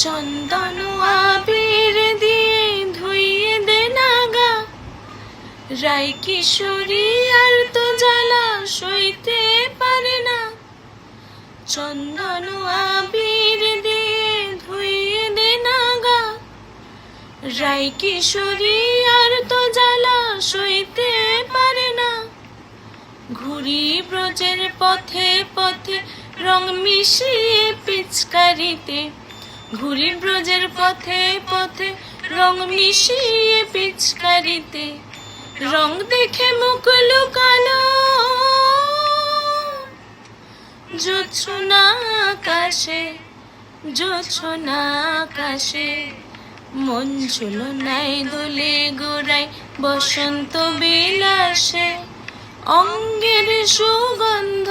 চন্দন আবির দিয়ে ধুইয়ে দে নাগা, রাই কিশোরী আর তো জ্বালা সইতে পারে না। চন্দন আবির দিয়ে ধুইয়ে দে নাগা, রাই কিশোরী আর তো জ্বালা সইতে পারে না। ঘুরি ব্রজের পথে পথে রং মিশিয়ে পিচকারিতে, ঘুরি ব্রজের পথে পথে রং মিশিয়ে পিচকারিতে। রং দেখে মুখ লুকালো জোছনা আকাশে, জোছনা আকাশে। মন ঝুলো নাই দোলে গোড়ায় বসন্ত বিলাসে, অঙ্গের সুগন্ধ